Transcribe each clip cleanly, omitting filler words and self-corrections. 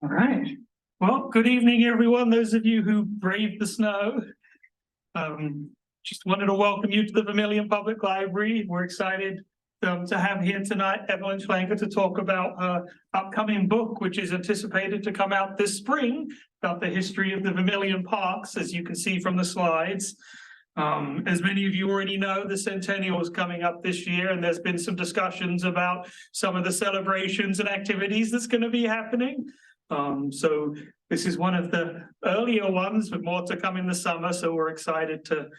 All right. Well, good evening, everyone. Those of you who braved the snow. Just wanted to welcome you to the Vermillion Public Library. We're excited to have here tonight Evelyn Schlenker to talk about her upcoming book, which is anticipated to come out this spring, about the history of the Vermillion Parks, as you can see from the slides. As many of you already know, the centennial is coming up this year, and there's been some discussions about some of the celebrations and activities that's going to be happening. So this is one of the earlier ones with more to come in the summer. So we're excited to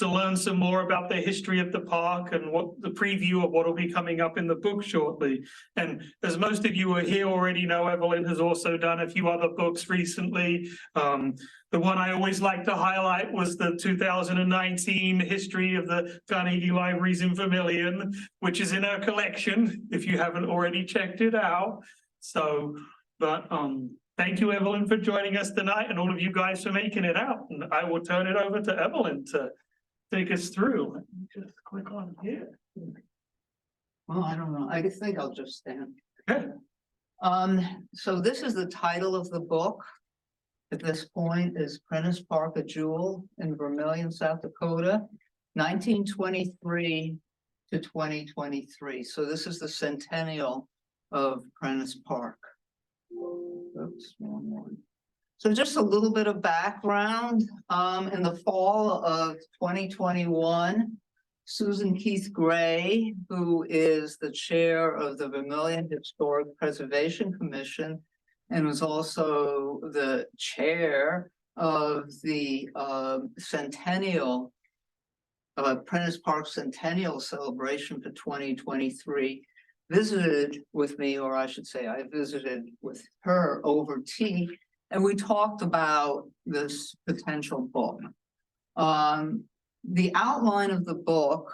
learn some more about the history of the park and what the preview of what will be coming up in the book shortly. And as most of you are here already know, Evelyn has also done a few other books recently. The one I always like to highlight was the 2019 history of the Carnegie Libraries in Vermillion, which is in our collection if you haven't already checked it out. So, but thank you, Evelyn, for joining us tonight, and all of you guys for making it out. And I will turn it over to Evelyn to take us through. Let me just click on here. Well, I don't know. I think I'll just stand. Okay. So this is the title of the book. At this point is Prentis Park, a Jewel in Vermillion, South Dakota, 1923 to 2023. So this is the centennial of Prentis Park. Oops, wrong one. So just a little bit of background. In the fall of 2021, Susan Keith Gray, who is the chair of the Vermillion Historic Preservation Commission and was also the chair of the centennial, Prentis Park Centennial Celebration for 2023, visited with me, or I should say I visited with her over tea, and we talked about this potential book. The outline of the book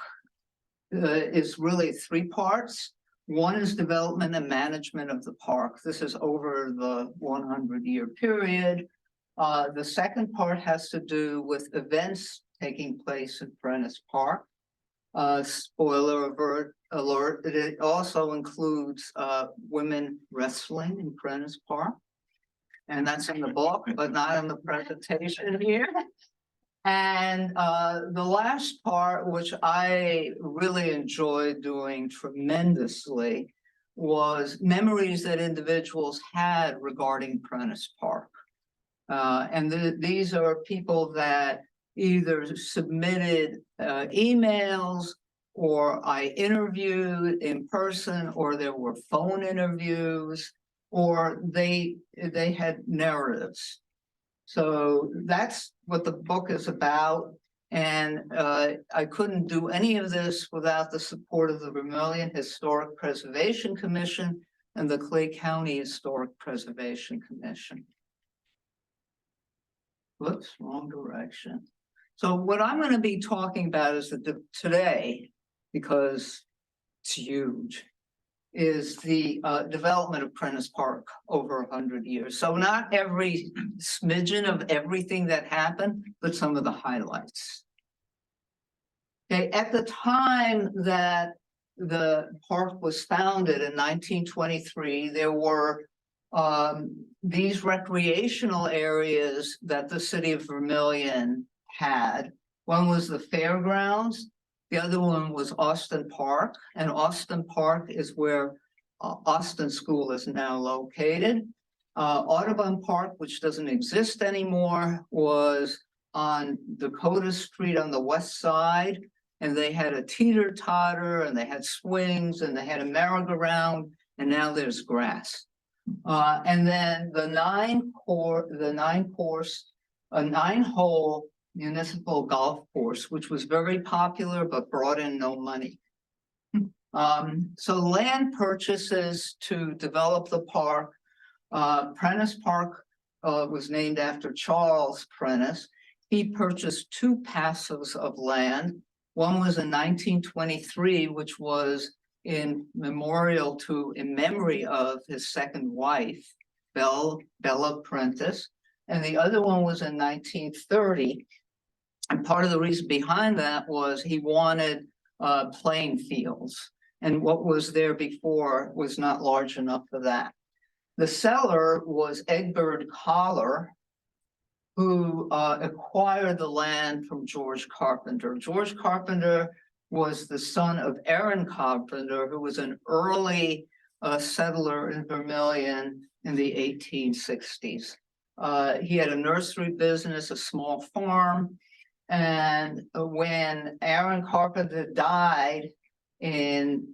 is really three parts. One is development and management of the park. This is over the 100-year period. The second part has to do with events taking place in Prentis Park. Spoiler alert, it also includes women wrestling in Prentis Park. And that's in the book, but not in the presentation here. And the last part, which I really enjoyed doing tremendously, was memories that individuals had regarding Prentis Park. And these are people that either submitted emails, or I interviewed in person, or there were phone interviews, or they had narratives. So that's what the book is about. And I couldn't do any of this without the support of the Vermillion Historic Preservation Commission and the Clay County Historic Preservation Commission. Whoops, wrong direction. So what I'm going to be talking about is today, because it's huge, is the development of Prentis Park over 100 years. So not every smidgen of everything that happened, but some of the highlights. Okay, at the time that the park was founded in 1923, there were these recreational areas that the city of Vermillion had. One was the fairgrounds. The other one was Austin Park, and Austin Park is where Austin School is now located. Audubon Park, which doesn't exist anymore, was on Dakota Street on the west side, and they had a teeter-totter, and they had swings, and they had a merry-go-round, and now there's grass. And then the nine-hole municipal golf course, which was very popular but brought in no money. So land purchases to develop the park. Prentis Park was named after Charles Prentice. He purchased two parcels of land. One was in 1923, which was in memory of his second wife, Bella Prentice. And the other one was in 1930. And part of the reason behind that was he wanted playing fields. And what was there before was not large enough for that. The seller was Egbert Collar, who acquired the land from George Carpenter. George Carpenter was the son of Aaron Carpenter, who was an early settler in Vermillion in the 1860s. He had a nursery business, a small farm, and when Aaron Carpenter died in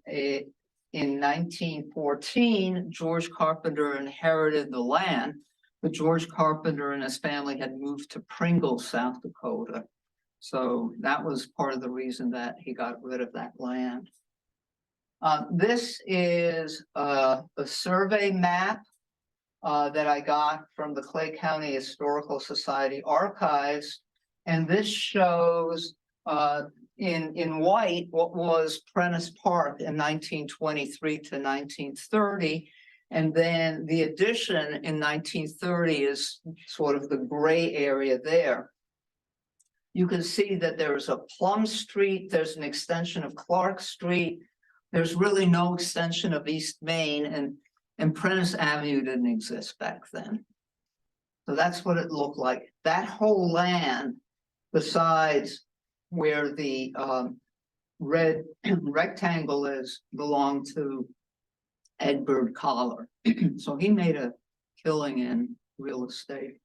1914, George Carpenter inherited the land, but George Carpenter and his family had moved to Pringle, South Dakota. So that was part of the reason that he got rid of that land. This is a survey map that I got from the Clay County Historical Society archives. And this shows in white what was Prentis Park in 1923 to 1930. And then the addition in 1930 is sort of the gray area there. You can see that there's a Plum Street, there's an extension of Clark Street. There's really no extension of East Main, and Prentice Avenue didn't exist back then. So that's what it looked like. That whole land, besides where the red rectangle is, belonged to Egbert Collar. So he made a killing in real estate.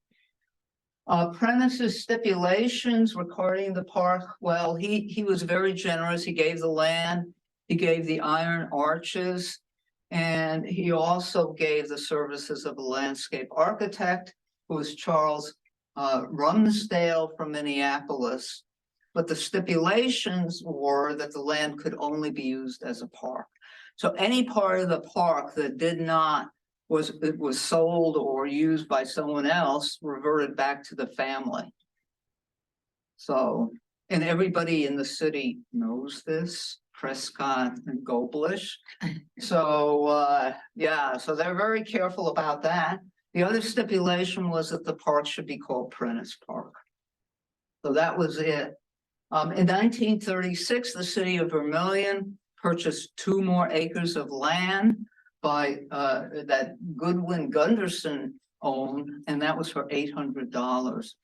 Prentice's stipulations regarding the park, well, he was very generous. He gave the land, he gave the iron arches, and he also gave the services of a landscape architect, who was Charles Rumsdale from Minneapolis. But the stipulations were that the land could only be used as a park. So any part of the park that did not was sold or used by someone else reverted back to the family. So, and everybody in the city knows this, Prescott and Globalish. So yeah, so they're very careful about that. The other stipulation was that the park should be called Prentis Park. So that was it. In 1936, the city of Vermillion purchased 2 more acres of land by that Goodwin Gunderson owned, and that was for $800.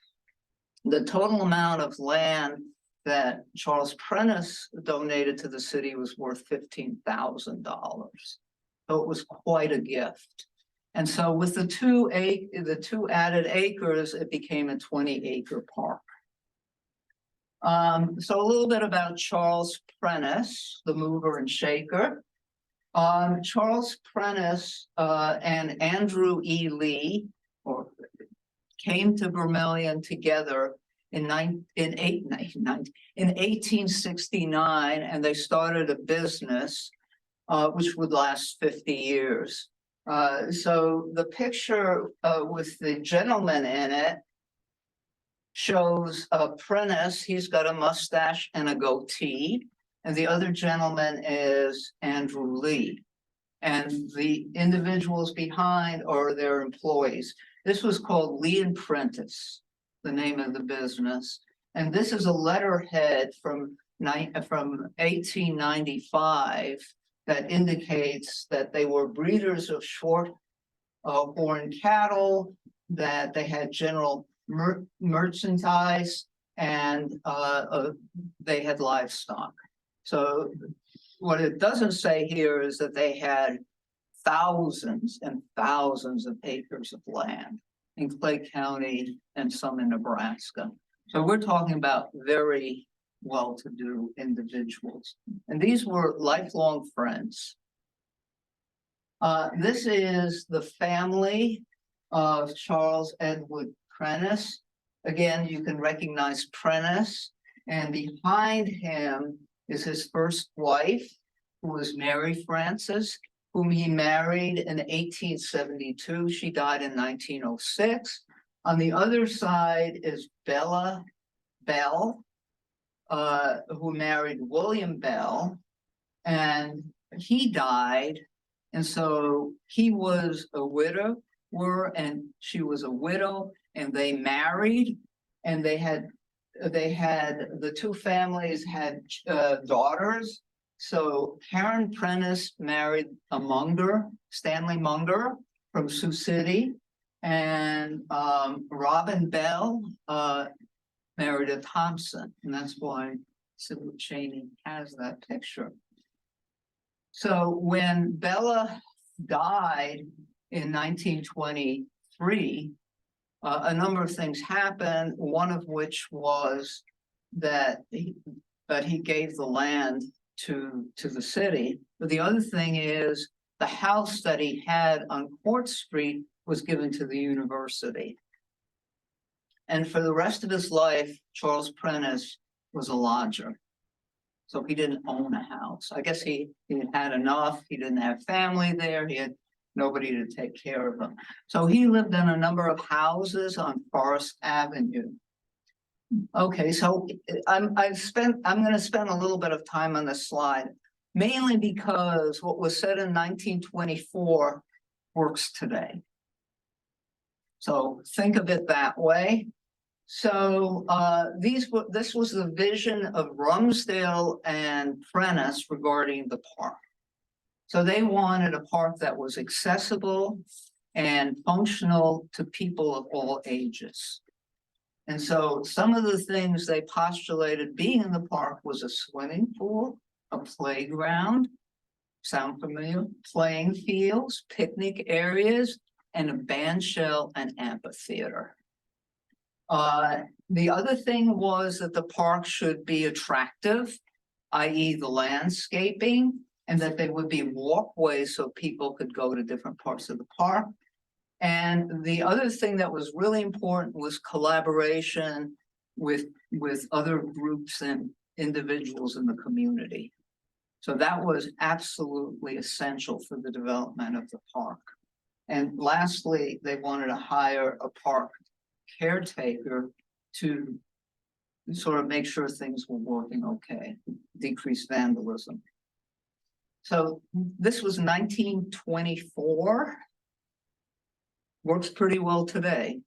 The total amount of land that Charles Prentice donated to the city was worth $15,000. So it was quite a gift. And so with the two added acres, it became a 20-acre park. So a little bit about Charles Prentice, the mover and shaker. Charles Prentice and Andrew E. Lee came to Vermillion together in 1869, and they started a business which would last 50 years. So the picture with the gentleman in it shows Prentice. He's got a mustache and a goatee, and the other gentleman is Andrew Lee. And the individuals behind are their employees. This was called Lee and Prentice, the name of the business. And this is a letterhead from 1895 that indicates that they were breeders of short horn cattle, that they had general merchandise, and they had livestock. So what it doesn't say here is that they had thousands and thousands of acres of land in Clay County and some in Nebraska. So we're talking about very well-to-do individuals. And these were lifelong friends. This is the family of Charles Edward Prentice. Again, you can recognize Prentice, and behind him is his first wife, who was Mary Frances, whom he married in 1872. She died in 1906. On the other side is Bella Bell, who married William Bell, and he died. And so he was a widower and she was a widow, and they married, and the two families had daughters. So Karen Prentice married a Munger, Stanley Munger, from Sioux City. And Robin Bell married a Thompson, and that's why Sybil Cheney has that picture. So when Bella died in 1923, a number of things happened, one of which was that he gave the land to the city. But the other thing is the house that he had on Court Street was given to the university. And for the rest of his life, Charles Prentice was a lodger. So he didn't own a house. I guess he had enough. He didn't have family there. He had nobody to take care of him. So he lived in a number of houses on Forest Avenue. Okay, so I'm going to spend a little bit of time on this slide, mainly because what was said in 1924 works today. So think of it that way. So this was the vision of Rumsdale and Prentice regarding the park. So they wanted a park that was accessible and functional to people of all ages. And so some of the things they postulated being in the park was a swimming pool, a playground, sound familiar, playing fields, picnic areas, and a bandshell and amphitheater. The other thing was that the park should be attractive, i.e. the landscaping, and that there would be walkways so people could go to different parts of the park. And the other thing that was really important was collaboration with other groups and individuals in the community. So that was absolutely essential for the development of the park. And lastly, they wanted to hire a park caretaker to sort of make sure things were working okay, decrease vandalism. So this was 1924. Works pretty well today.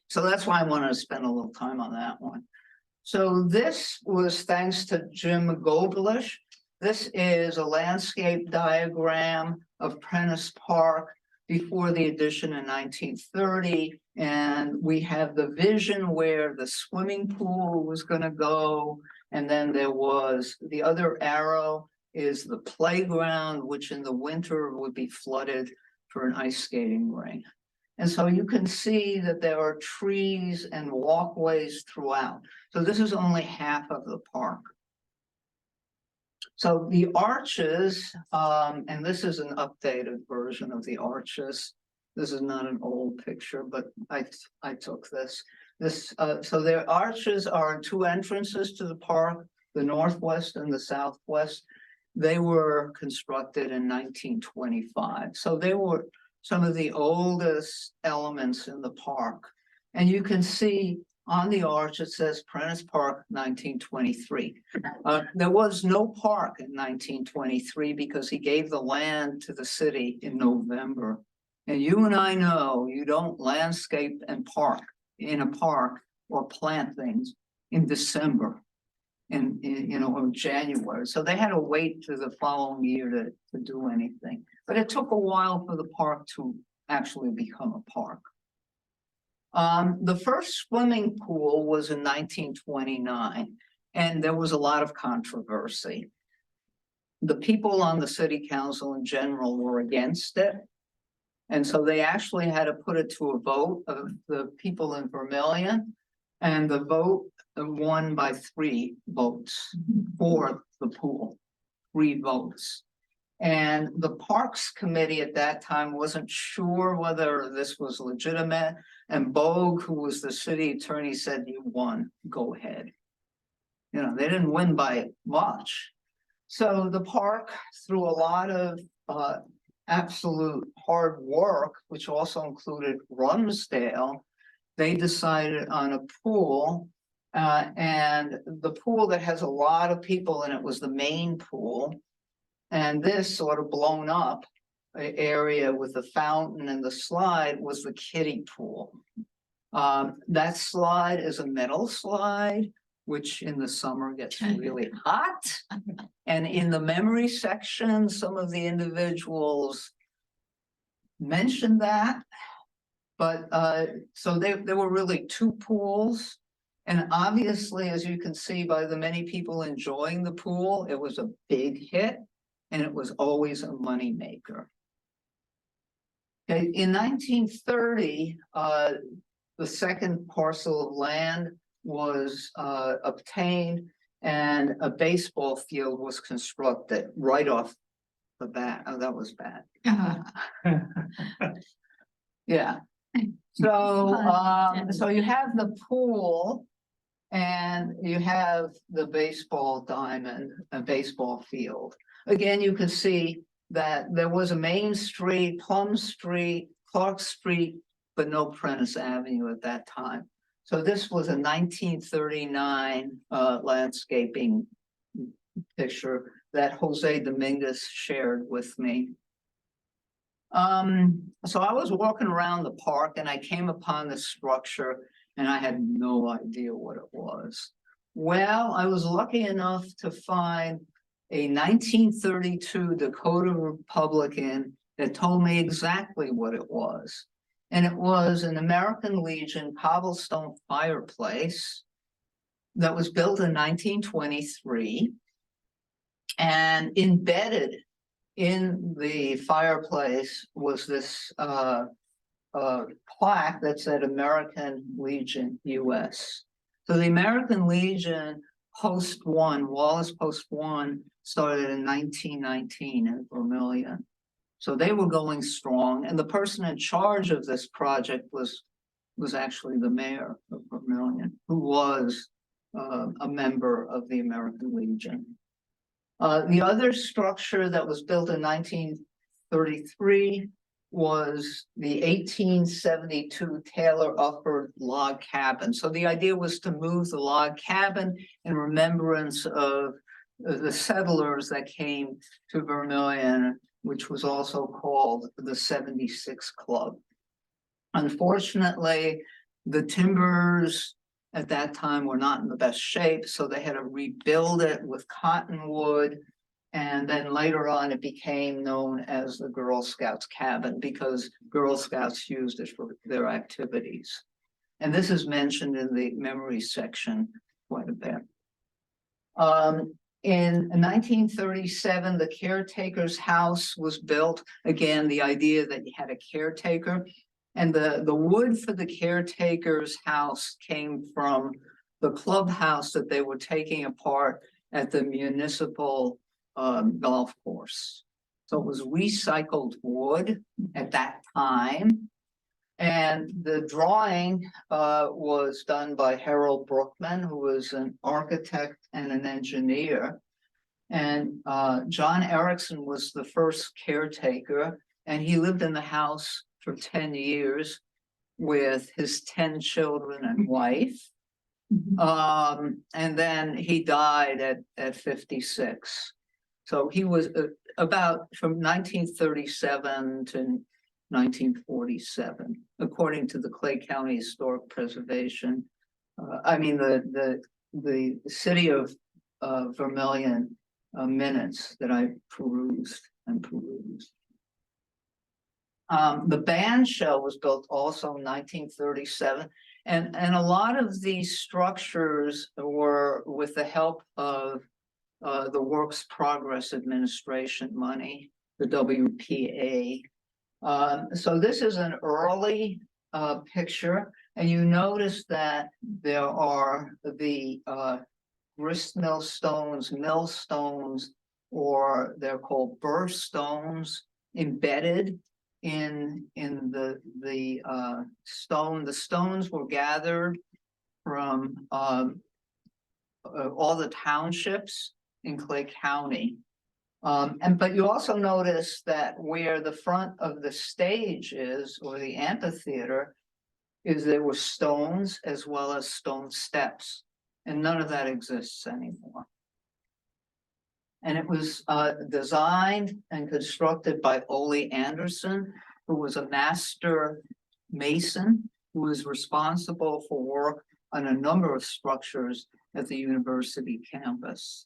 So that's why I wanted to spend a little time on that one. So this was thanks to Jim Globalish. This is a landscape diagram of Prentis Park before the addition in 1930. And we have the vision where the swimming pool was going to go. And then there was the other arrow is the playground, which in the winter would be flooded for an ice skating rink. And so you can see that there are trees and walkways throughout. So this is only half of the park. So the arches, and this is an updated version of the arches. This is not an old picture, but I took this. So their arches are two entrances to the park, the northwest and the southwest. They were constructed in 1925. So they were some of the oldest elements in the park. And you can see on the arch, it says Prentice Park, 1923. There was no park in 1923 because he gave the land to the city in November. And you and I know you don't landscape and park in a park or plant things in December and or January. So they had to wait to the following year to do anything. But it took a while for the park to actually become a park. The first swimming pool was in 1929, and there was a lot of controversy. The people on the city council in general were against it. And so they actually had to put it to a vote of the people in Vermillion, and the vote won by 3 votes for the pool, 3 votes. And the Parks Committee at that time wasn't sure whether this was legitimate. And Bogue, who was the city attorney, said, "You won, go ahead." They didn't win by much. So the park, through a lot of absolute hard work, which also included Rumsdale, they decided on a pool. And the pool that has a lot of people in it was the main pool. And this sort of blown up area with the fountain and the slide was the kiddie pool. That slide is a metal slide, which in the summer gets really hot. And in the memory section, some of the individuals mention that. But so there were really two pools. And obviously, as you can see by the many people enjoying the pool, it was a big hit and it was always a moneymaker. Okay, in 1930, the second parcel of land was obtained and a baseball field was constructed right off the bat. Oh, that was bad. Yeah. So you have the pool and you have the baseball diamond, a baseball field. Again, you can see that there was a Main Street, Plum Street, Clark Street, but no Prentice Avenue at that time. So this was a 1939 landscaping picture that Jose Dominguez shared with me. So I was walking around the park and I came upon this structure and I had no idea what it was. Well, I was lucky enough to find a 1932 Dakota Republican that told me exactly what it was. And it was an American Legion cobblestone fireplace that was built in 1923 and embedded in the fireplace was this plaque that said American Legion US. So the American Legion Post 1, Wallace Post 1, started in 1919 in Vermillion. So they were going strong, and the person in charge of this project was actually the mayor of Vermillion, who was a member of the American Legion. The other structure that was built in 1933 was the 1872 Taylor Upper log cabin. So the idea was to move the log cabin in remembrance of the settlers that came to Vermillion, which was also called the 76 Club. Unfortunately, the timbers at that time were not in the best shape, so they had to rebuild it with cottonwood. And then later on, it became known as the Girl Scouts cabin because Girl Scouts used it for their activities. And this is mentioned in the memory section quite a bit. In 1937, the Caretakers House was built. Again, the idea that you had a caretaker. And the wood for the Caretakers House came from the clubhouse that they were taking apart at the municipal golf course. So it was recycled wood at that time. And the drawing was done by Harold Brookman, who was an architect and an engineer. And John Erickson was the first caretaker, and he lived in the house for 10 years with his 10 children and wife. And then he died at 56. So he was about from 1937 to 1947, according to the Clay County Historic Preservation. The city of Vermillion minutes that I perused. The band shell was built also in 1937, and a lot of these structures were with the help of the Works Progress Administration money, the WPA. So this is an early picture, and you notice that there are the grist mill stones, or they're called birthstones, embedded in the stone. The stones were gathered from all the townships in Clay County. But you also notice that where the front of the stage is, or the amphitheater, is there were stones as well as stone steps, and none of that exists anymore. And it was designed and constructed by Ole Anderson, who was a master mason who was responsible for work on a number of structures at the university campus.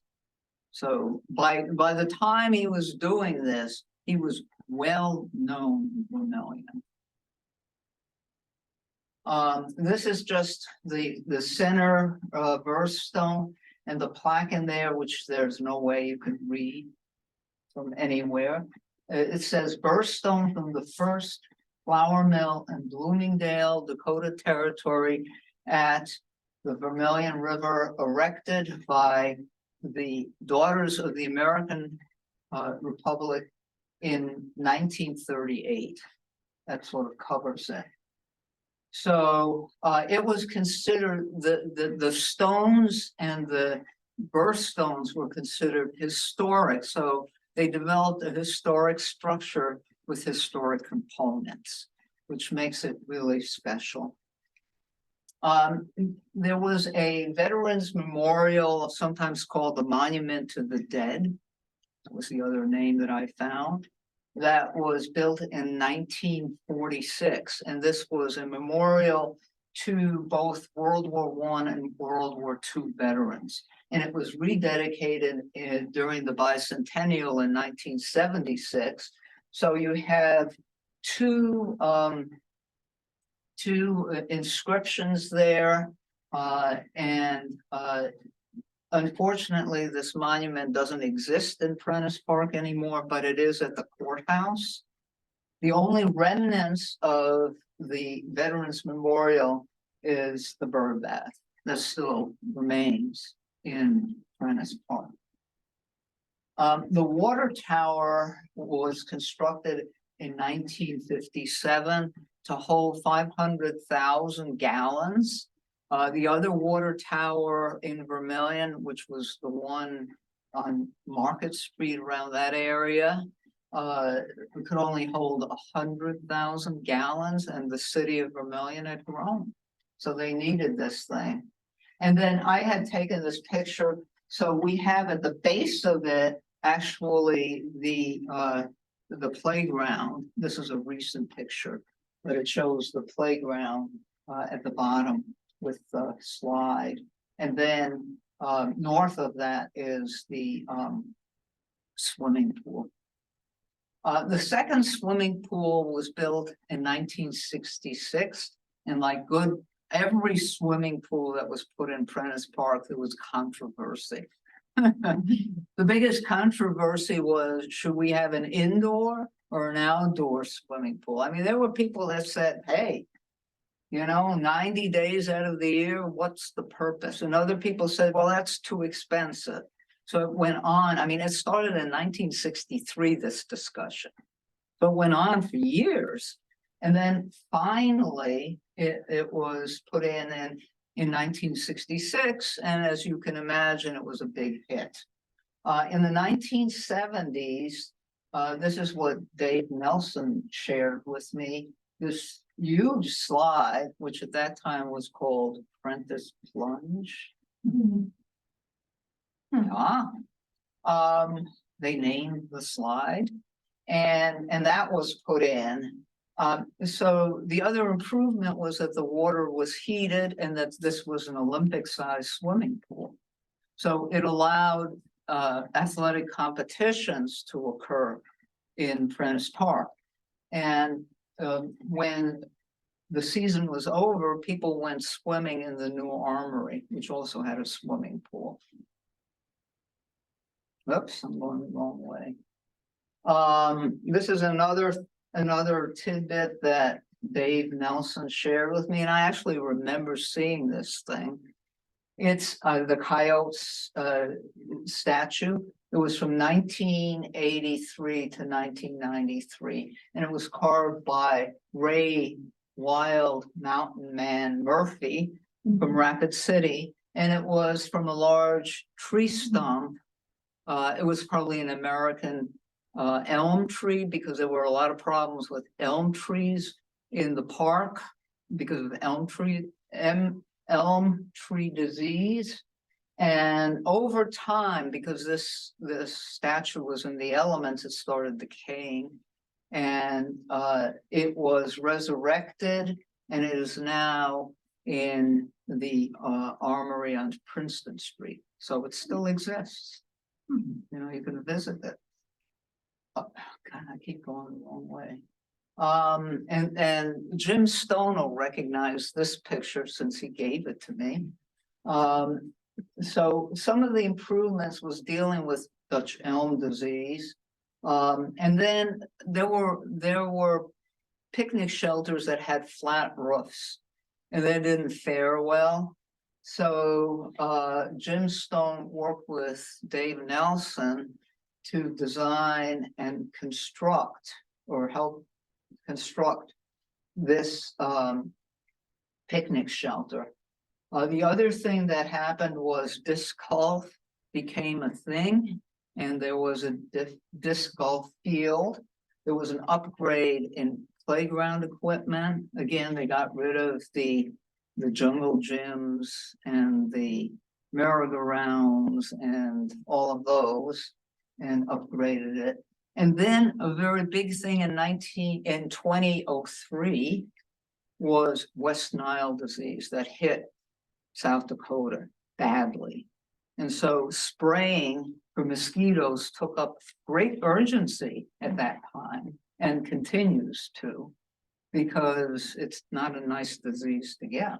So by the time he was doing this, he was well-known Vermillion. This is just the center birthstone and the plaque in there, which there's no way you could read from anywhere. It says birthstone from the first flour mill in Bloomingdale, Dakota Territory at the Vermillion River, erected by the Daughters of the American Republic in 1938. That sort of covers it. So it was considered the stones and the birthstones were considered historic. So they developed a historic structure with historic components, which makes it really special. There was a veterans memorial, sometimes called the Monument to the Dead. That was the other name that I found. That was built in 1946, and this was a memorial to both World War I and World War II veterans. And it was rededicated during the bicentennial in 1976. So you have two inscriptions there, and unfortunately, this monument doesn't exist in Prentis Park anymore, but it is at the courthouse. The only remnants of the Veterans Memorial is the bird bath that still remains in Prentis Park. The water tower was constructed in 1957 to hold 500,000 gallons. The other water tower in Vermillion, which was the one on Market Street around that area, it could only hold 100,000 gallons, and the city of Vermillion had grown. So they needed this thing. And then I had taken this picture. So we have at the base of it, actually the playground. This is a recent picture, but it shows the playground at the bottom with the slide. And then north of that is the swimming pool. The second swimming pool was built in 1966, and like every swimming pool that was put in Prentis Park, there was controversy. The biggest controversy was, should we have an indoor or an outdoor swimming pool? I mean, there were people that said, hey, 90 days out of the year, what's the purpose? And other people said, well, that's too expensive. So it went on. I mean, it started in 1963, this discussion. So it went on for years. And then finally, it was put in 1966. And as you can imagine, it was a big hit. In the 1970s, this is what Dave Nelson shared with me, this huge slide, which at that time was called Apprentice Plunge. Mm-hmm. They named the slide, and that was put in. So the other improvement was that the water was heated and that this was an Olympic-sized swimming pool. So it allowed athletic competitions to occur in Prentis Park. And when the season was over, people went swimming in the new armory, which also had a swimming pool. Oops, I'm going the wrong way. This is another tidbit that Dave Nelson shared with me, and I actually remember seeing this thing. It's the Coyote Statue. It was from 1983 to 1993, and it was carved by Ray Wild Mountain Man Murphy from Rapid City, and it was from a large tree stump. It was probably an American elm tree, because there were a lot of problems with elm trees in the park because of elm tree disease. And over time, because this statue was in the elements, it started decaying, and it was resurrected, and it is now in the armory on Princeton Street. So it still exists. You can visit it. Oh, God, I keep going the wrong way. And Jim Stone will recognize this picture since he gave it to me. So some of the improvements was dealing with Dutch elm disease. And then there were picnic shelters that had flat roofs, and they didn't fare well. So Jim Stone worked with Dave Nelson to design and construct, or help construct, this picnic shelter. The other thing that happened was disc golf became a thing, and there was a disc golf field. There was an upgrade in playground equipment. Again, they got rid of the jungle gyms and the merry-go-rounds and all of those, and upgraded it. And then a very big thing in 2003 was West Nile disease that hit South Dakota badly. And so spraying for mosquitoes took up great urgency at that time, and continues to, because it's not a nice disease to get.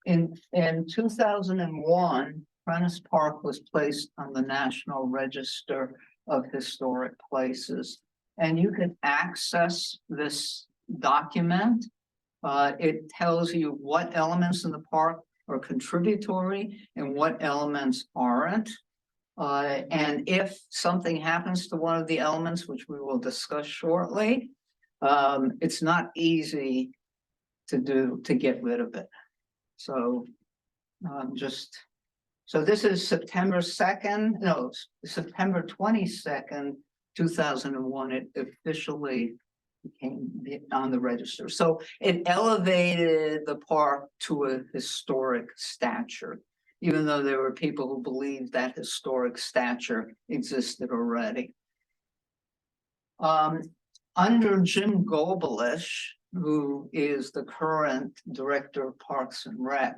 In 2001, Prentis Park was placed on the National Register of Historic Places, and you can access this document. It tells you what elements in the park are contributory and what elements aren't. And if something happens to one of the elements, which we will discuss shortly, it's not easy to get rid of it. So so this is September 2nd, no, September 22nd, 2001, it officially became on the register. So it elevated the park to a historic stature, even though there were people who believed that historic stature existed already. Under Jim Globalish, who is the current director of Parks and Rec,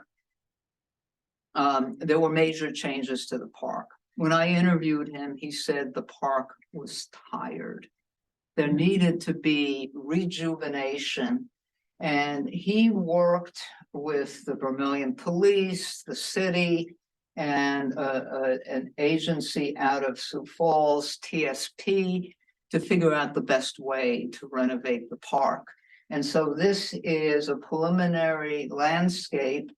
there were major changes to the park. When I interviewed him, he said the park was tired. There needed to be rejuvenation. And he worked with the Vermillion Police, the city, and an agency out of Sioux Falls, TSP, to figure out the best way to renovate the park. And so this is a preliminary landscape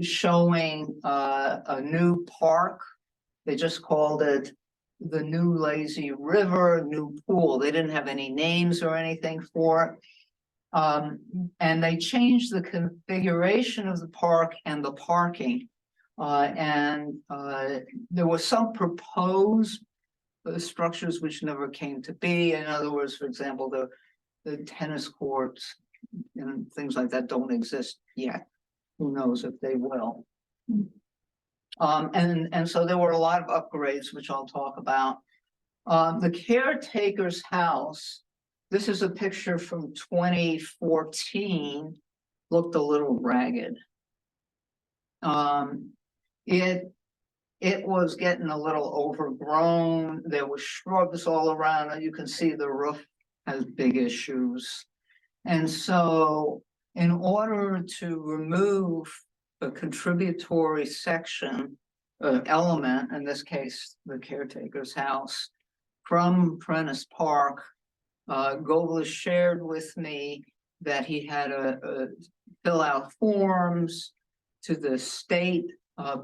showing a new park. They just called it the New Lazy River, New Pool. They didn't have any names or anything for it. And they changed the configuration of the park and the parking. There were some proposed structures which never came to be. In other words, for example, the tennis courts and things like that don't exist yet. Who knows if they will. And so there were a lot of upgrades, which I'll talk about. The Caretakers House, this is a picture from 2014, looked a little ragged. It was getting a little overgrown. There were shrubs all around. You can see the roof has big issues. And so in order to remove a contributory section, element, in this case, the Caretaker's House, from Prentis Park, Globalish shared with me that he had to fill out forms to the state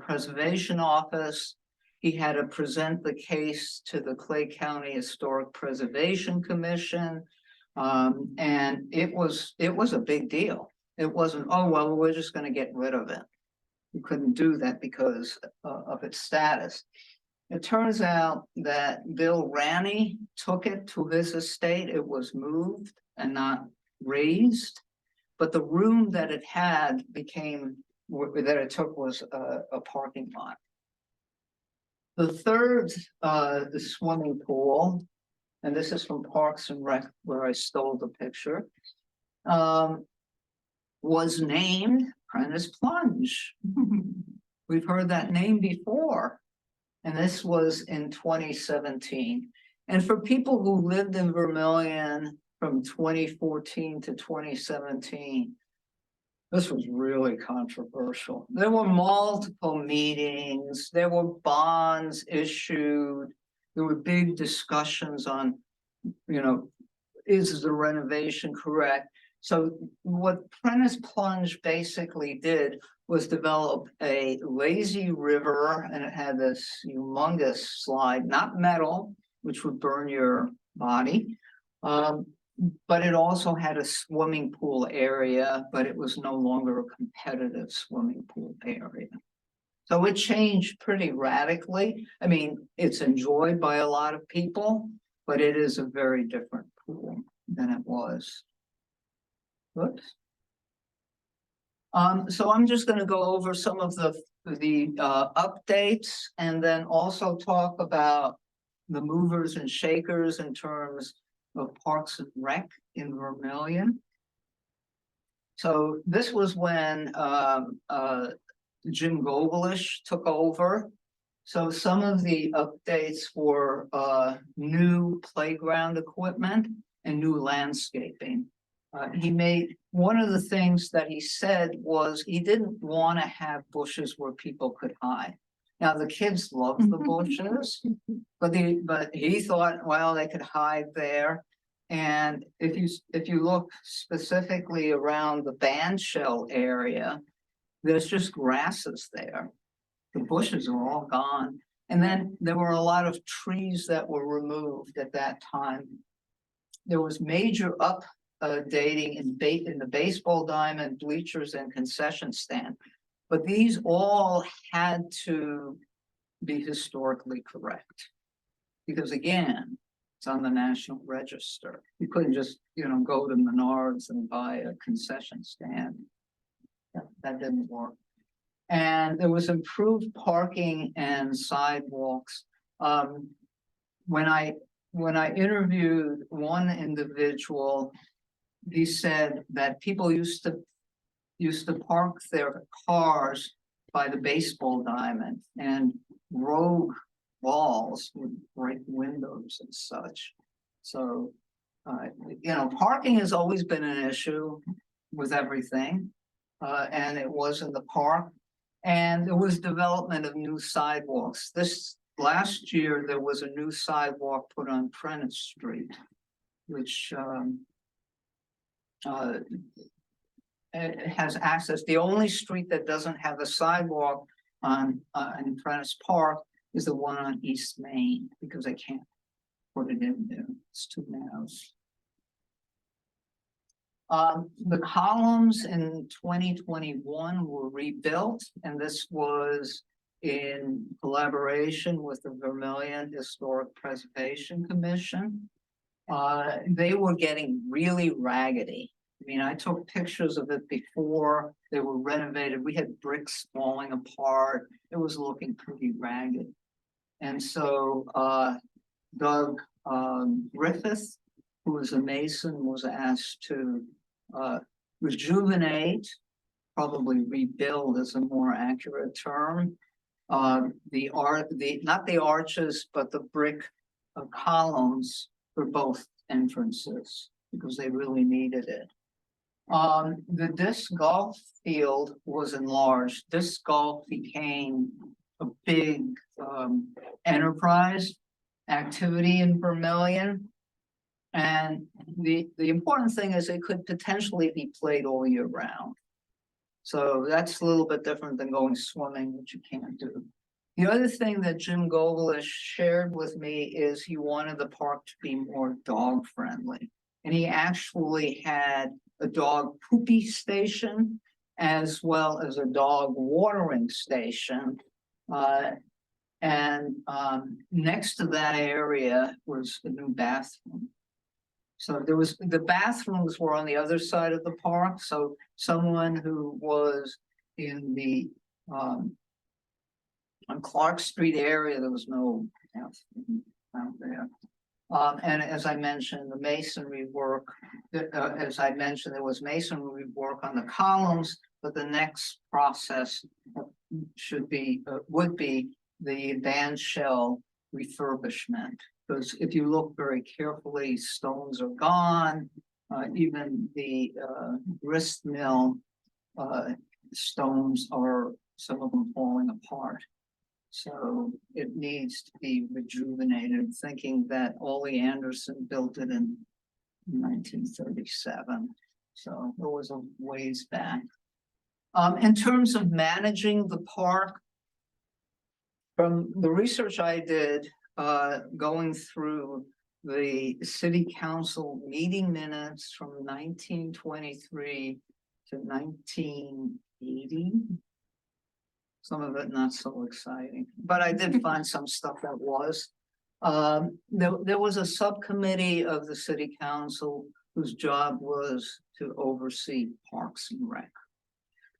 preservation office. He had to present the case to the Clay County Historic Preservation Commission. And it was a big deal. It wasn't, oh, well, we're just going to get rid of it. You couldn't do that because of its status. It turns out that Bill Ranney took it to his estate. It was moved and not raised, but the room that it had that it took was a parking lot. The third, the swimming pool, and this is from Parks and Rec, where I stole the picture, was named Prentice Plunge. We've heard that name before. And this was in 2017. And for people who lived in Vermillion from 2014 to 2017, this was really controversial. There were multiple meetings, there were bonds issued, there were big discussions on, is the renovation correct? So what Prentice Plunge basically did was develop a lazy river, and it had this humongous slide, not metal, which would burn your body. But it also had a swimming pool area, but it was no longer a competitive swimming pool area. So it changed pretty radically. I mean, it's enjoyed by a lot of people, but it is a very different pool than it was. Whoops. So I'm just going to go over some of the updates, and then also talk about the movers and shakers in terms of Parks and Rec in Vermillion. So this was when Jim Globalish took over. So some of the updates were new playground equipment and new landscaping. He made, one of the things that he said was he didn't want to have bushes where people could hide. Now, the kids loved the bushes, but he thought, well, they could hide there. And if you look specifically around the band shell area, there's just grasses there. The bushes are all gone. And then there were a lot of trees that were removed at that time. There was major updating in the baseball diamond, bleachers, and concession stand. But these all had to be historically correct. Because again, it's on the National Register. You couldn't just, go to Menards and buy a concession stand. That didn't work. And there was improved parking and sidewalks. When I interviewed one individual, he said that people used to park their cars by the baseball diamond, and rogue walls would break windows and such. So, parking has always been an issue with everything, and it was in the park. And there was development of new sidewalks. This last year, there was a new sidewalk put on Prentice Street, which it has access. The only street that doesn't have a sidewalk on in Prentis Park is the one on East Main, because they can't put it in there. It's too narrow. The columns in 2021 were rebuilt, and this was in collaboration with the Vermillion Historic Preservation Commission. They were getting really raggedy. I mean, I took pictures of it before they were renovated. We had bricks falling apart. It was looking pretty ragged. And so Doug Griffith, who was a mason, was asked to rejuvenate, probably rebuild is a more accurate term, not the arches, but the brick columns for both entrances, because they really needed it. The disc golf field was enlarged. Disc golf became a big enterprise activity in Vermillion. And the important thing is it could potentially be played all year round. So that's a little bit different than going swimming, which you can't do. The other thing that Jim Globalish shared with me is he wanted the park to be more dog friendly. And he actually had a dog poopy station as well as a dog watering station. Next to that area was a new bathroom. So the bathrooms were on the other side of the park. So someone who was in the on Clark Street area, there was no bathroom out there. And as I mentioned, the masonry work, as I mentioned, there was masonry work on the columns, but the next process would be the band shell refurbishment. Because if you look very carefully, stones are gone. Even the grist mill stones are, some of them falling apart. So it needs to be rejuvenated, thinking that Ole Anderson built it in 1937. So it was a ways back. In terms of managing the park, from the research I did, going through the city council meeting minutes from 1923 to 1980. Some of it not so exciting, but I did find some stuff that was. There was a subcommittee of the city council whose job was to oversee parks and rec.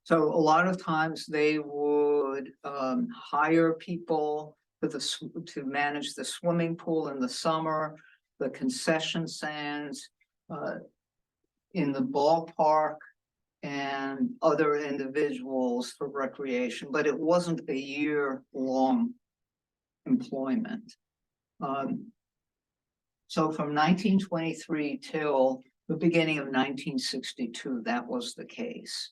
So a lot of times they would hire people to manage the swimming pool in the summer, the concession stands in the ballpark, and other individuals for recreation, but it wasn't a year-long employment. So from 1923 till the beginning of 1962, that was the case.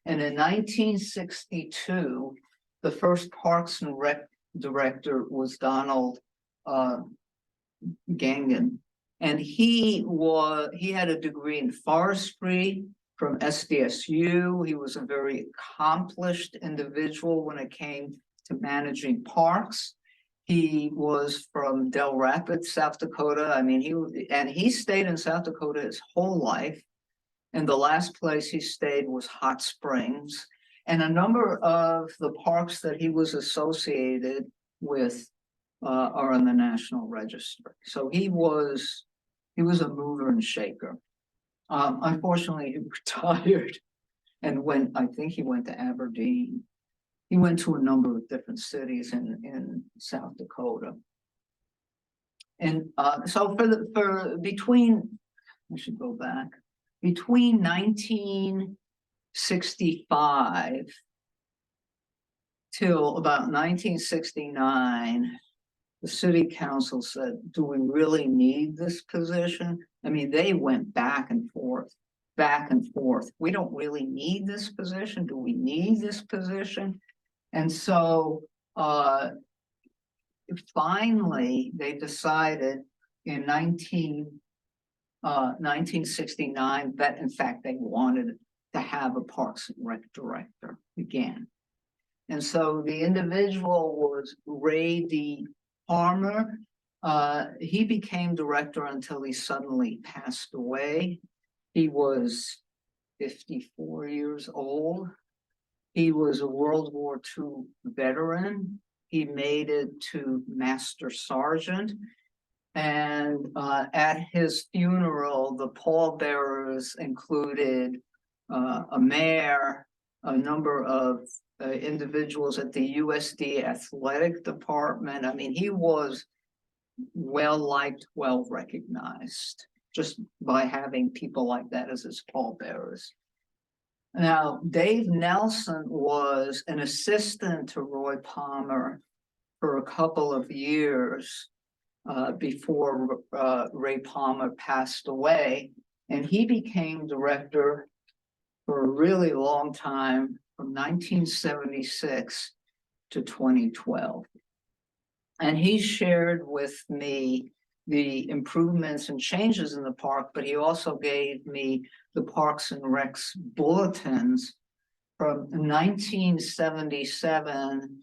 And in 1962, the first Parks and Rec director was Donald Gangan. And he had a degree in forestry from SDSU. He was a very accomplished individual when it came to managing parks. He was from Del Rapids, South Dakota. I mean, he stayed in South Dakota his whole life. And the last place he stayed was Hot Springs. And a number of the parks that he was associated with are on the National Register. So he was a mover and shaker. Unfortunately, he retired and I think he went to Aberdeen. He went to a number of different cities in South Dakota. And so between 1965 till about 1969, the city council said, do we really need this position? I mean, they went back and forth. We don't really need this position. Do we need this position? And so finally, they decided in 1969 that in fact they wanted to have a Parks and Rec director again. And so the individual was Ray D. Palmer. He became director until he suddenly passed away. He was 54 years old. He was a World War II veteran. He made it to Master Sergeant. And at his funeral, the pallbearers included a mayor, a number of individuals at the USD Athletic Department. I mean, he was well-liked, well-recognized, just by having people like that as his pallbearers. Now, Dave Nelson was an assistant to Roy Palmer for a couple of years before Ray Palmer passed away, and he became director for a really long time, from 1976 to 2012. And he shared with me the improvements and changes in the park, but he also gave me the Parks and Recs bulletins from 1977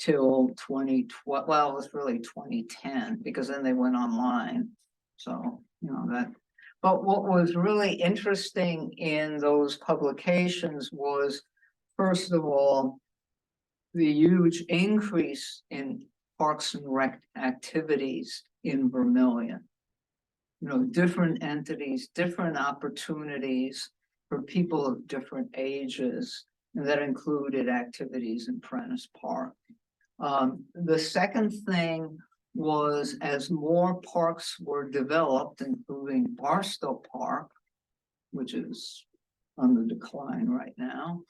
till 2012. Well, it was really 2010 because then they went online. So, you know that. But what was really interesting in those publications was, first of all, the huge increase in Parks and Rec activities in Vermillion. You know, different entities, different opportunities for people of different ages, and that included activities in Prentis Park. The second thing was, as more parks were developed, including Barstow Park, which is on the decline right now,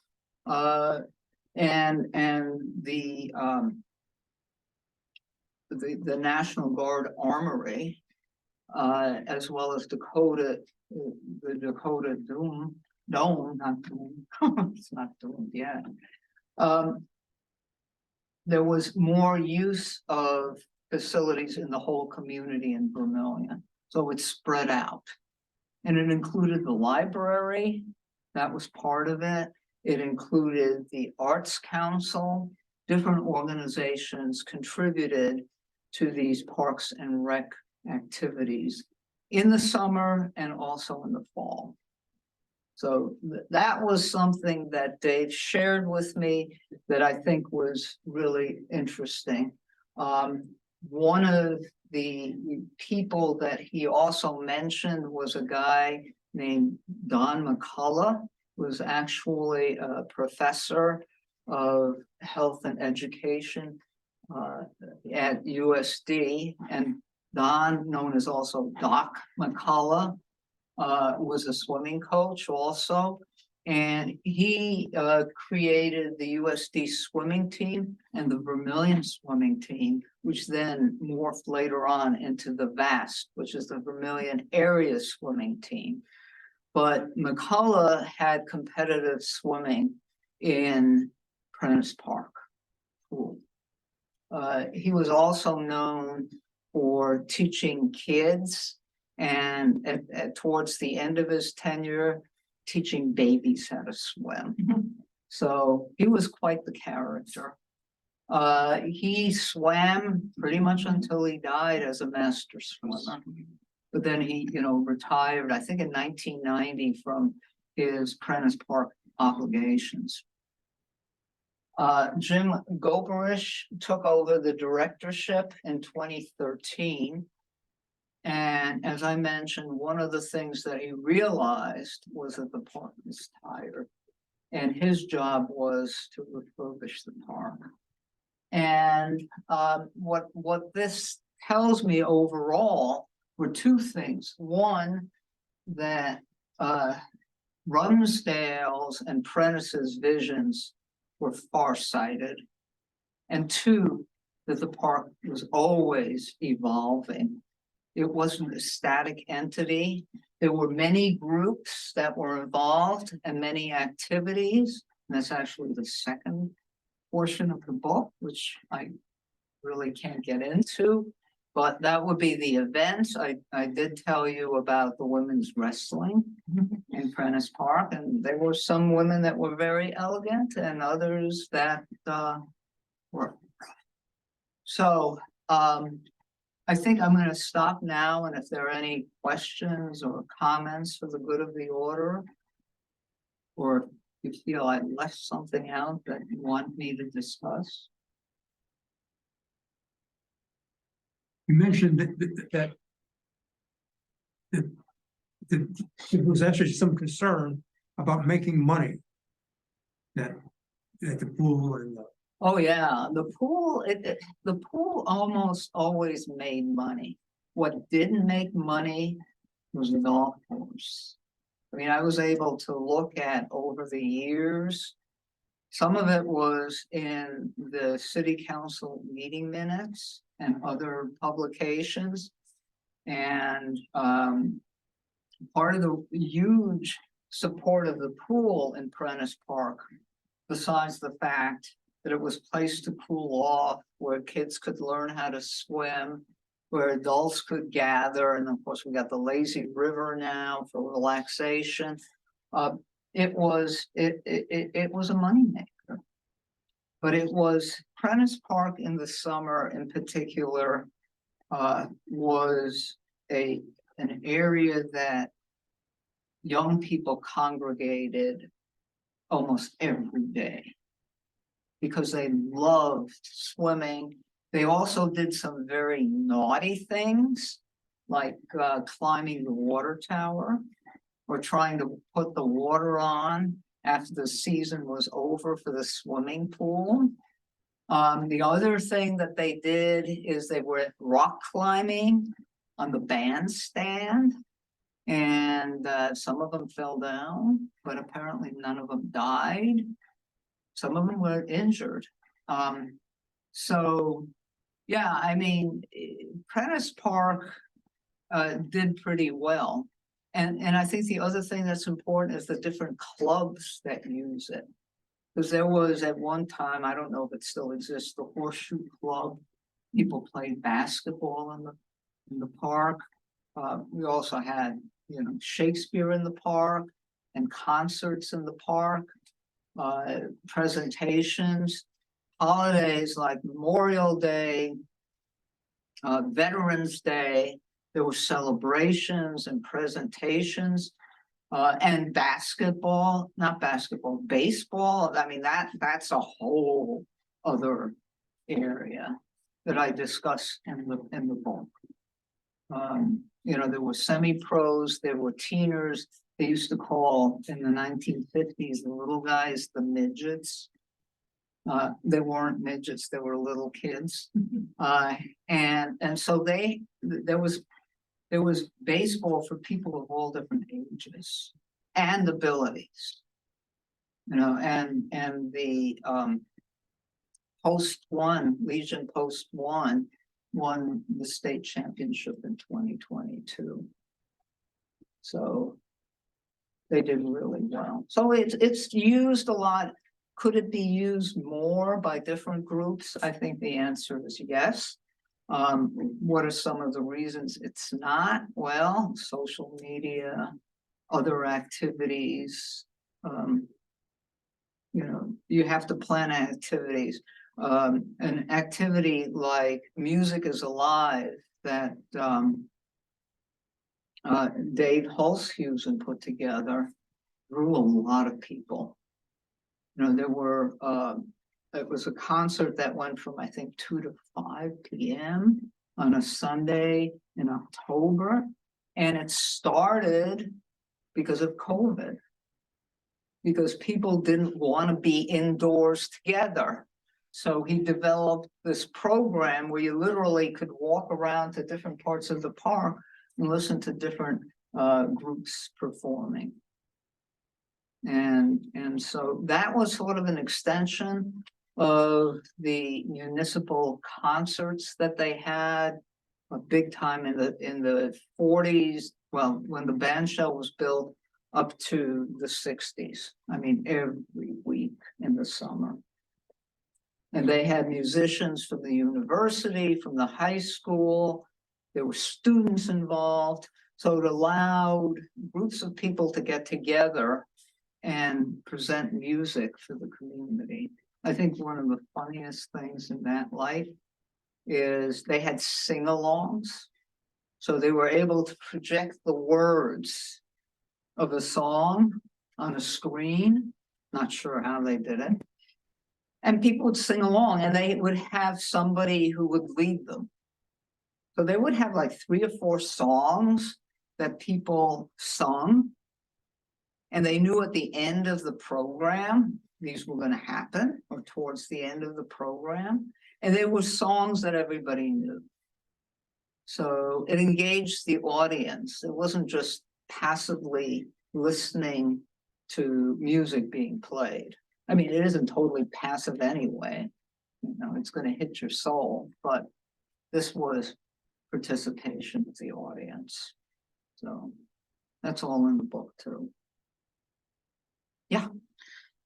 and the the National Guard Armory, as well as the Dakota Dome, not Dome, it's not domed yet. There was more use of facilities in the whole community in Vermillion, so it's spread out. And it included the library, that was part of it. It included the Arts Council. Different organizations contributed to these parks and rec activities in the summer and also in the fall. So that was something that Dave shared with me that I think was really interesting. One of the people that he also mentioned was a guy named Don McCullough, who was actually a professor of health and education at USD, and Don, known as also Doc McCullough, was a swimming coach also, and he created the USD swimming team and the Vermillion swimming team, which then morphed later on into the VAST, which is the Vermillion Areas swimming team. But McCullough had competitive swimming in Prentis Park pool. He was also known for teaching kids, and towards the end of his tenure, teaching babies how to swim. So he was quite the character. He swam pretty much until he died as a master swimmer. But then he, retired, I think in 1990 from his Prentice Park obligations. Jim Globalish took over the directorship in 2013. And as I mentioned, one of the things that he realized was that the park was tired. And his job was to refurbish the park. And what this tells me overall were two things. One, that Rumsdale's and Prentice's visions were farsighted. And two, that the park was always evolving. It wasn't a static entity. There were many groups that were involved and many activities. And that's actually the second portion of the book, which I really can't get into. But that would be the events. I did tell you about the women's wrestling in Prentis Park, and there were some women that were very elegant and others that were. So I think I'm going to stop now, and if there are any questions or comments for the good of the order, or if you feel I left something out that you want me to discuss. You mentioned that there was actually some concern about making money that the pool and the. Oh yeah, the pool. The pool almost always made money. What didn't make money was the golf course. I mean, I was able to look at over the years. Some of it was in the city council meeting minutes and other publications. And part of the huge support of the pool in Prentis Park, besides the fact that it was a place to cool off, where kids could learn how to swim, where adults could gather, and of course we got the lazy river now for relaxation. It was a moneymaker. But it was Prentis Park in the summer in particular was an area that young people congregated almost every day because they loved swimming. They also did some very naughty things like climbing the water tower or trying to put the water on after the season was over for the swimming pool. The other thing that they did is they were rock climbing on the bandstand, and some of them fell down, but apparently none of them died. Some of them were injured. So Yeah, I mean, Prentice Park did pretty well. And I think the other thing that's important is the different clubs that use it. Because there was at one time, I don't know if it still exists, the Horseshoe Club. People played basketball in the park. We also had, Shakespeare in the park and concerts in the park, presentations, holidays like Memorial Day, Veterans Day. There were celebrations and presentations, and baseball. I mean, that's a whole other area that I discuss in the book. There were semi-pros, there were teeners. They used to call in the 1950s the little guys the midgets. They weren't midgets, they were little kids. And so there was baseball for people of all different ages and abilities. And the Legion Post 1 won the state championship in 2022. So they did really well. So it's used a lot. Could it be used more by different groups? I think the answer is yes. What are some of the reasons it's not? Well, social media, other activities, you have to plan activities. An activity like Music is Alive that Dave Hulshusen put together drew a lot of people. There were it was a concert that went from I think 2 to 5 p.m. on a Sunday in October, and it started because of COVID, because people didn't want to be indoors together. So he developed this program where you literally could walk around to different parts of the park and listen to different groups performing. And so that was sort of an extension of the municipal concerts that they had a big time in the 40s. Well, when the bandshell was built up to the 60s. I mean, every week in the summer. And they had musicians from the university, from the high school. There were students involved. So it allowed groups of people to get together and present music for the community. I think one of the funniest things in that light is they had sing-alongs. So they were able to project the words of a song on a screen. Not sure how they did it. And people would sing along, and they would have somebody who would lead them. So they would have like 3 or 4 songs that people sung. And they knew at the end of the program, these were going to happen, or towards the end of the program. And they were songs that everybody knew. So it engaged the audience. It wasn't just passively listening to music being played. I mean, it isn't totally passive anyway. It's going to hit your soul, but this was participation with the audience. So that's all in the book too. Yeah.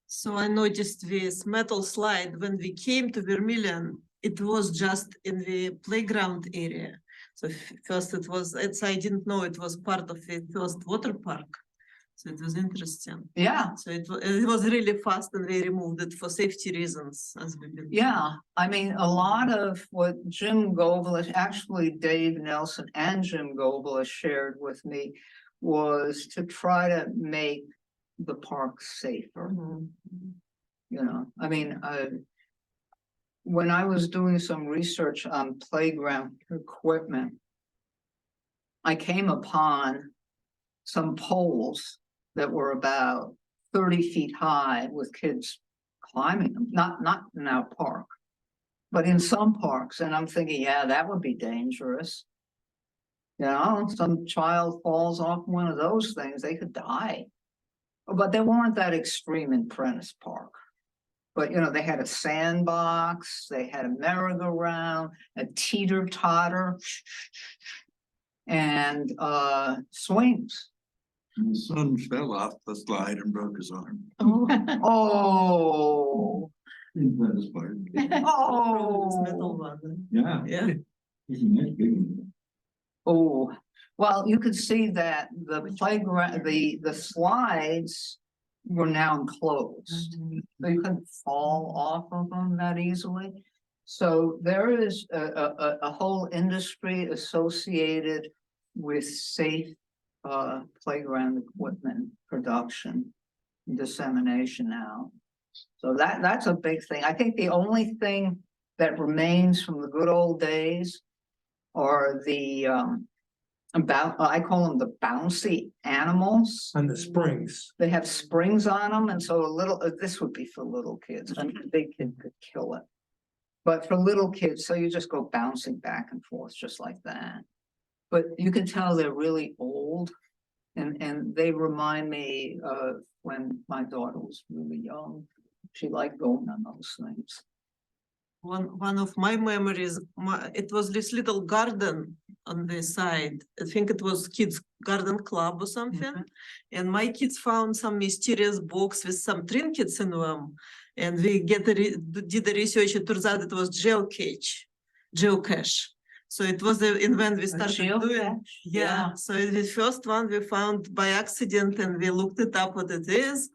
So I noticed this metal slide when we came to Vermillion, it was just in the playground area. So first I didn't know it was part of the first water park. So it was interesting. Yeah. So it was really fast, and they removed it for safety reasons, as we've been. Yeah. I mean, a lot of what Jim Globalish, actually Dave Nelson and Jim Globalish shared with me was to try to make the park safer. Mm-hmm. I mean, when I was doing some research on playground equipment, I came upon some poles that were about 30 feet high with kids climbing them, not in our park, but in some parks. And I'm thinking, yeah, that would be dangerous. Some child falls off one of those things, they could die. But they weren't that extreme in Prentis Park. But, you know, they had a sandbox, they had a merry-go-round, a teeter-totter, and swings. And the son fell off the slide and broke his arm. Oh, In Prentice Park. This metal oh, one. Yeah. Yeah. He's a nice big one. oh. Well, you could see that the playground, the slides were now enclosed. So you couldn't fall off of them that easily. So there is a whole industry associated with safe playground equipment production, dissemination now. So that's a big thing. I think the only thing that remains from the good old days are the I call them the bouncy animals. On the springs. They have springs on them, and so a little, this would be for little kids. I mean, a big kid could kill it. But for little kids, so you just go bouncing back and forth just like that. But you can tell they're really old, and they remind me of when my daughter was really young. She liked going on those things. One of my memories, it was this little garden on the side. I think it was kids garden club or something. And my kids found some mysterious box with some trinkets in them. And we did the research. It turns out it was geocache. So it was when we started doing. Yeah. So the first one we found by accident, and we looked it up what it is.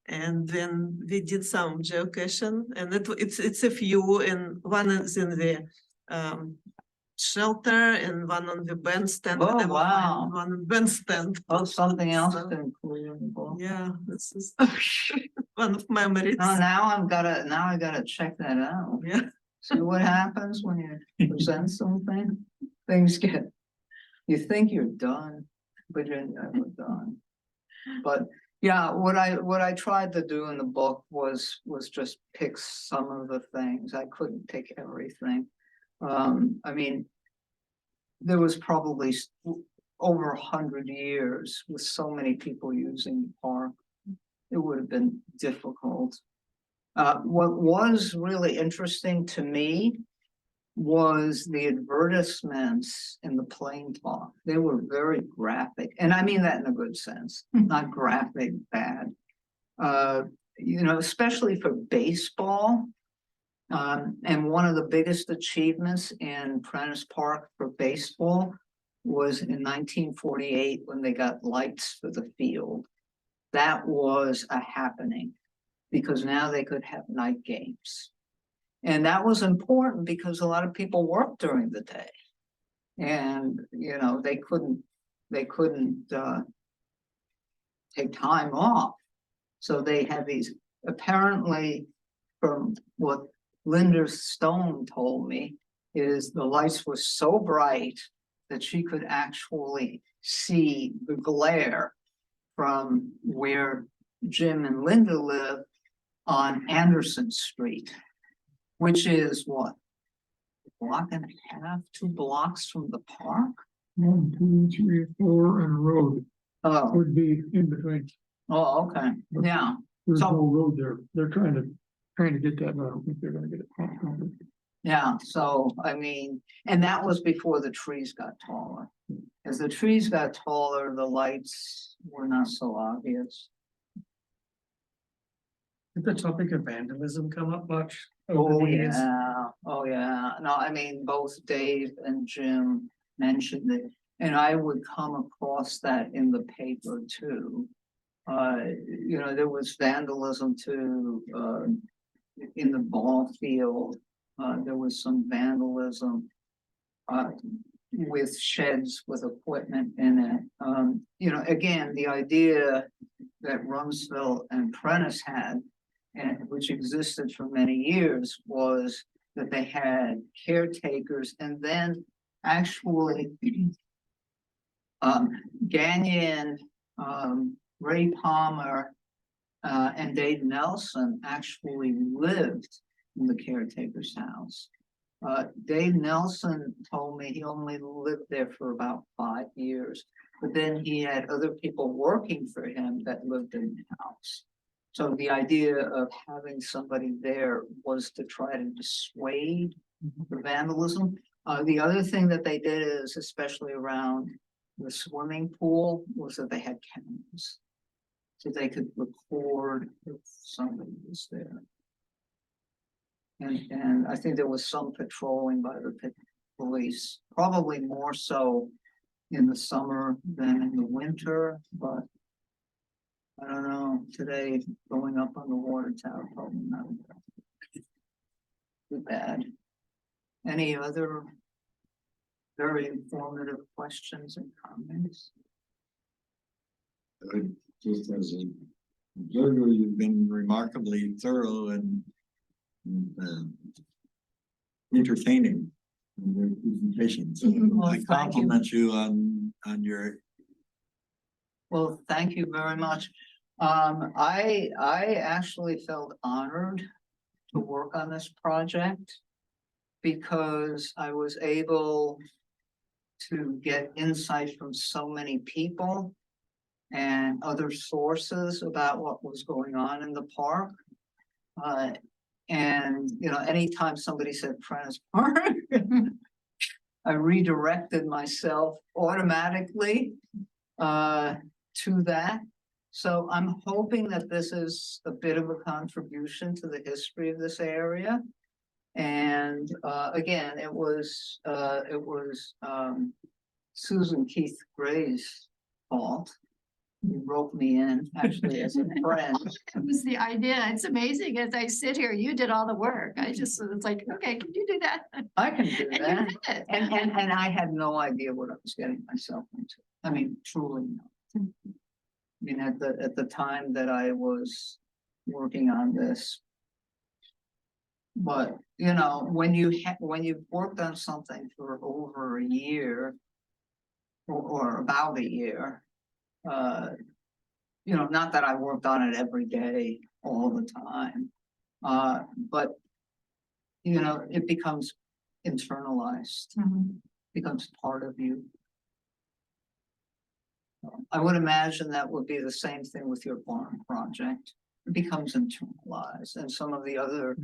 And then we did some geocaching, and it's a few, and one is in the shelter, and one on the bandstand. Oh, and wow. One on bandstand. Oh, something else So, to include in the book. yeah, this is one of memories. Oh, now I gotta check that out. Yeah. See what happens when you present something? Things get, you think you're done, but you're never done. But yeah, what I tried to do in the book was just pick some of the things. I couldn't pick everything. I mean, there was probably over 100 years with so many people using the park. It would have been difficult. What was really interesting to me was the advertisements in the plain talk. They were very graphic, and I mean that in a good sense, not graphic bad. You know, especially for baseball. And one of the biggest achievements in Prentis Park for baseball was in 1948 when they got lights for the field. That was a happening because now they could have night games. And that was important because a lot of people worked during the day. And, you know, they couldn't take time off. So they had these, apparently, from what Linda Stone told me, is the lights were so bright that she could actually see the glare from where Jim and Linda live on Anderson Street, which is what, a block and a half, 2 blocks from the park? 1, 2, 3, 4, and a road Oh, would be in between. oh, okay, yeah. There's So- no road there. They're trying to get that, but I don't think they're gonna get it. Yeah, so I mean, and that was before the trees got taller. As the trees got taller, the lights were not so obvious. Did the topic of vandalism come up much Oh, over the years? yeah, oh, yeah. No, I mean, both Dave and Jim mentioned it, and I would come across that in the paper too. You know, there was vandalism too, in the ball field. There was some vandalism with sheds with equipment in it. You know, again, the idea that Rumsfeld and Prentice had, and which existed for many years, was that they had caretakers, and then actually Gagnon, Ray Palmer, and Dave Nelson actually lived in the Caretakers House. Dave Nelson told me he only lived there for about 5 years, but then he had other people working for him that lived in the house. So the idea of having somebody there was to try to dissuade the vandalism. The other thing that they did is, especially around the swimming pool, was that they had cameras. So they could record if somebody was there. And I think there was some patrolling by the police, probably more so in the summer than in the winter, but I don't know, today going up on the water tower, probably not. Too bad. Any other very informative questions and comments? Just as an observer, you've been remarkably thorough and entertaining in your presentation. So Well, I thank you. compliment you on your. Well, thank you very much. I actually felt honored to work on this project because I was able to get insight from so many people and other sources about what was going on in the park. And, you know, anytime somebody said Prentis Park, I redirected myself automatically to that. So I'm hoping that this is a bit of a contribution to the history of this area. And again, it was Susan Keith Gray's fault. He wrote me in actually as a friend. It was the idea. It's amazing as I sit here, you did all the work. I just, it's like, okay, can you do that? I can do And you that. did it. And I had no idea what I was getting myself into. I mean, truly no. I mean, at the time that I was working on this. But, you know, when you've worked on something for over a year. Or about a year. You know, not that I worked on it every day, all the time. But. You know, it becomes internalized, becomes part of you. I would imagine that would be the same thing with your barn project. It becomes internalized and some of the other,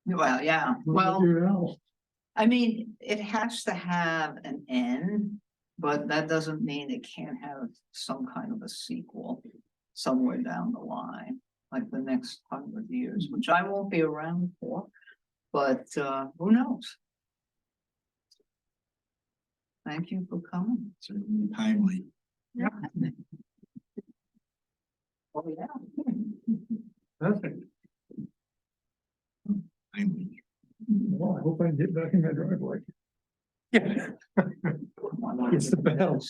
well, yeah, well, I mean, it has to have an end, but that doesn't mean it can't have some kind of a sequel somewhere down the line, like the next 100 years, which I won't be around for, but who knows? Thank you for coming. Certainly timely. Oh, yeah. Perfect. Timely. Well, I hope I can get back in my driveway. Yeah. It's the bells.